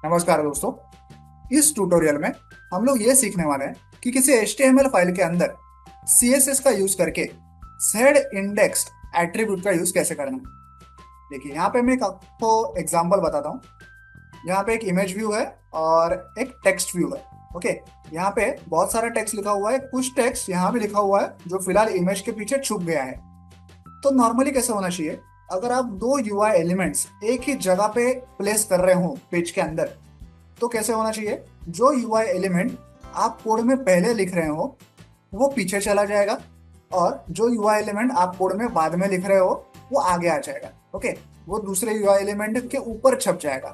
नमस्कार दोस्तों। इस ट्यूटोरियल में हम लोग ये सीखने वाले हैं कि किसी HTML फाइल के अंदर CSS का यूज करके जेड इंडेक्स्ड एट्रीब्यूट का यूज कैसे करना है। देखिए यहाँ पे मैं एक आपको एग्जांपल बताता हूँ। यहाँ पे एक इमेज व्यू है और एक टेक्स्ट व्यू है। ओके, यहाँ पे बहुत सारा टेक्स्ट लिखा हुआ है, कुछ टेक्स्ट यहाँ भी लिखा हुआ है जो फिलहाल इमेज के पीछे छुप गया है। तो नॉर्मली कैसे होना चाहिए, अगर आप दो UI एलिमेंट्स एक ही जगह पे प्लेस कर रहे हो पेज के अंदर, तो कैसे होना चाहिए, जो यूआई एलिमेंट आप कोड में पहले लिख रहे हो वो पीछे चला जाएगा और जो यूआई एलिमेंट आप कोड में बाद में लिख रहे हो वो आगे आ जाएगा। ओके, वो दूसरे यूआई एलिमेंट के ऊपर छप जाएगा।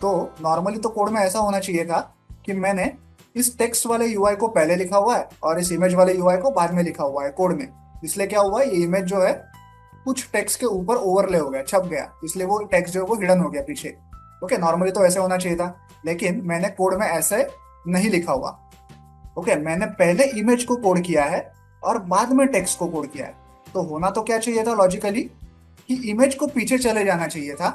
तो नॉर्मली तो कोड में ऐसा होना चाहिए था कि मैंने इस टेक्स्ट वाले यूआई को पहले लिखा हुआ है और इस इमेज वाले यूआई को बाद में लिखा हुआ है कोड में। इसलिए क्या हुआ, ये इमेज जो है कुछ टेक्स्ट के ऊपर ओवरले हो गया, छप गया, इसलिए वो टेक्स्ट जो है वो हिडन हो गया पीछे। ओके, नॉर्मली तो ऐसे होना चाहिए था, लेकिन मैंने कोड में ऐसे नहीं लिखा हुआ। ओके, मैंने पहले इमेज को कोड किया है और बाद में टेक्स्ट को कोड किया है। तो होना तो क्या चाहिए था लॉजिकली, कि इमेज को पीछे चले जाना चाहिए था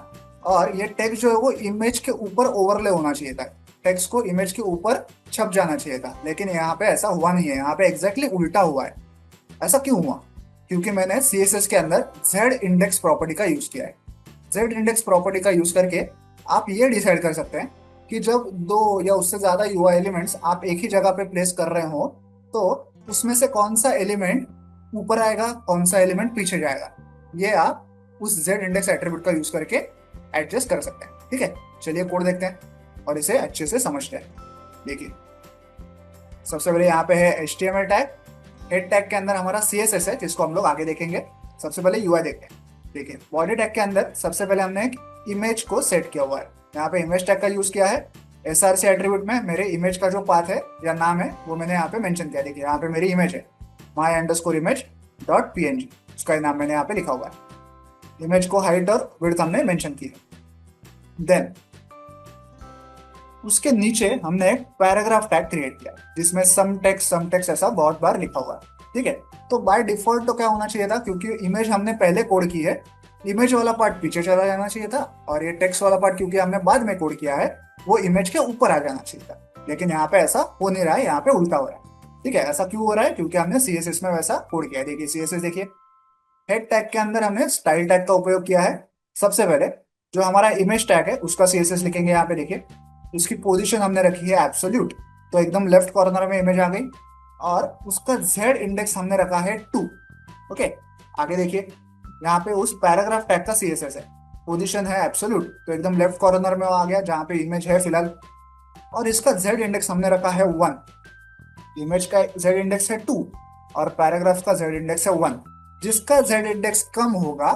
और ये टेक्स्ट जो है वो इमेज के ऊपर ओवरले होना चाहिए था, टेक्स्ट को इमेज के ऊपर छप जाना चाहिए था। लेकिन यहाँ पे ऐसा हुआ नहीं है, यहाँ पे एग्जैक्टली उल्टा हुआ है। ऐसा क्यों हुआ? क्योंकि मैंने CSS के अंदर जेड इंडेक्स प्रॉपर्टी का यूज किया है। जेड इंडेक्स प्रॉपर्टी का यूज करके आप ये डिसाइड कर सकते हैं कि जब दो या उससे ज्यादा यूआई एलिमेंट्स आप एक ही जगह पे प्लेस कर रहे हो, तो उसमें से कौन सा एलिमेंट ऊपर आएगा, कौन सा एलिमेंट पीछे जाएगा, ये आप उस जेड इंडेक्स एट्रीब्यूट का यूज करके एडजस्ट कर सकते हैं। ठीक है, चलिए कोड देखते हैं और इसे अच्छे से समझते हैं। देखिए, सबसे पहले यहाँ पे है HTML टैग। हेड टैग के अंदर हमारा CSS है जिसको हम लोग आगे देखेंगे। सबसे पहले UI देखते हैं। देखिए, बॉडी टैग के अंदर सबसे पहले हमने एक इमेज को सेट किया हुआ है। यहाँ पे इमेज टैग का यूज किया है। SRC एट्रीब्यूट में मेरे इमेज का जो पाथ है या नाम है वो मैंने यहाँ पे मेंशन किया। देखिए, यहाँ पे मेरी इमेज है my_image.png, उसका नाम मैंने यहाँ पे लिखा हुआ है। इमेज को हाइट और विड्थ हमने मेंशन की है। देन उसके नीचे हमने एक पैराग्राफ टैग क्रिएट किया जिसमें सम टेक्स्ट ऐसा बहुत बार लिखा हुआ है। ठीक है, तो बाय डिफॉल्ट तो क्या होना चाहिए था, क्योंकि इमेज हमने पहले कोड की है, इमेज वाला पार्ट पीछे चला जाना चाहिए था और ये टेक्स्ट वाला पार्ट क्योंकि हमने बाद में कोड किया है वो इमेज के ऊपर आ जाना चाहिए था। लेकिन यहाँ पे ऐसा हो नहीं रहा है, यहाँ पे उल्टा हो रहा है। ठीक है, ऐसा क्यों हो रहा है? क्योंकि हमने CSS में वैसा कोड किया है। देखिए CSS देखिए, हेड टैग के अंदर हमने स्टाइल टैग का उपयोग किया है। सबसे पहले जो हमारा इमेज टैग है उसका CSS लिखेंगे। यहाँ पे देखिए, उसकी पोजीशन हमने रखी है एब्सोल्यूट, तो एकदम लेफ्ट कॉर्नर में इमेज आ गई और उसका जेड इंडेक्स हमने रखा है 2। ओके, आगे देखिए, यहाँ पे उस पैराग्राफ टैग का CSS है, पोजीशन है एब्सोल्यूट, तो एकदम लेफ्ट कॉर्नर में वो आ गया जहाँ पे इमेज है फिलहाल। और इसका जेड इंडेक्स हमने रखा है 1। इमेज का जेड इंडेक्स है 2 और पैराग्राफ का जेड इंडेक्स है 1। जिसका जेड इंडेक्स कम होगा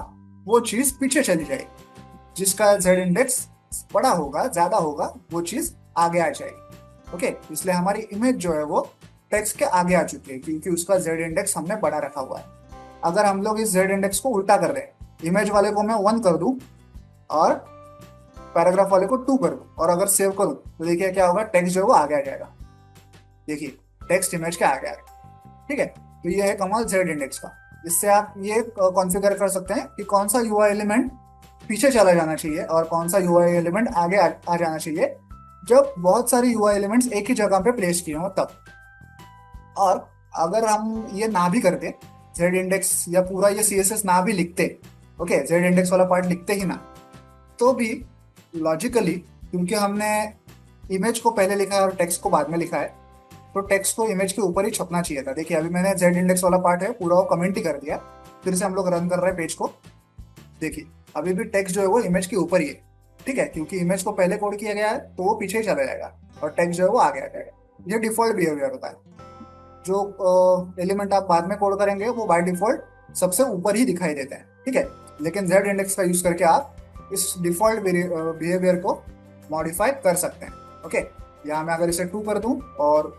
वो चीज पीछे चली जाएगी, जिसका जेड इंडेक्स बड़ा होगा, ज्यादा होगा, वो चीज आगे आ जाएगी। ओके, इसलिए हमारी इमेज जो है वो टेक्स्ट के आगे आ चुकी है क्योंकि उसका जेड इंडेक्स हमने बड़ा रखा हुआ है। अगर हम लोग इस जेड इंडेक्स को उल्टा कर रहे हैं, इमेज वाले को मैं 1 कर दूं और पैराग्राफ वाले को 2 कर दूं और अगर सेव करूं, तो देखिए क्या होगा, टेक्स्ट जो है वो आगे आ जाएगा। देखिए, टेक्स्ट इमेज के आगे आ गया। ठीक है, तो ये है कमाल जेड इंडेक्स का। इससे आप ये कॉन्फ़िगर कर सकते हैं कि कौन सा यूआई एलिमेंट पीछे चला जाना चाहिए और कौन सा यूआई एलिमेंट आगे आ जाना चाहिए, जब बहुत सारे यूआई एलिमेंट्स एक ही जगह पे प्लेस किए हो तब। और अगर हम ये ना भी करते, जेड इंडेक्स या पूरा ये CSS ना भी लिखते, ओके, जेड इंडेक्स वाला पार्ट लिखते ही ना, तो भी लॉजिकली, क्योंकि हमने इमेज को पहले लिखा है और टेक्स्ट को बाद में लिखा है, तो टेक्स्ट को इमेज के ऊपर ही छपना चाहिए था। देखिए, अभी मैंने जेड इंडेक्स वाला पार्ट है पूरा वो कमेंट ही कर दिया। फिर से हम लोग रन कर रहे हैं पेज को। देखिए, अभी भी टेक्स्ट जो है वो इमेज के ऊपर ही है। ठीक है, क्योंकि इमेज को पहले कोड किया गया है तो वो पीछे ही चला जाएगा और टेक्स्ट जो है वो आगे आ जाएगा। ये डिफॉल्ट बिहेवियर होता है। जो एलिमेंट आप बाद में कोड करेंगे वो बाय डिफॉल्ट सबसे ऊपर ही दिखाई देते हैं। ठीक है, लेकिन जेड इंडेक्स का यूज करके आप इस डिफॉल्ट बिहेवियर को मॉडिफाई कर सकते हैं। ओके, यहाँ मैं अगर इसे 2 कर दूं और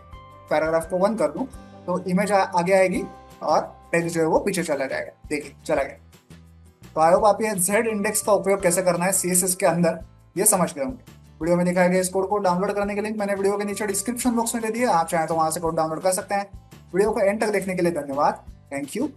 पैराग्राफ को 1 कर दूं, तो इमेज आगे आएगी और टेक्स्ट जो है वो पीछे चला जाएगा। देखिए, चला गया। तो आई होप आप ये जेड इंडेक्स का उपयोग कैसे करना है CSS के अंदर ये समझ गए होंगे। वीडियो में दिखाया गया इस कोड को डाउनलोड करने के लिंक मैंने वीडियो के नीचे डिस्क्रिप्शन बॉक्स में दे दिया, आप चाहें तो वहां से कोड डाउनलोड कर सकते हैं। वीडियो को एंड तक देखने के लिए धन्यवाद। Thank you.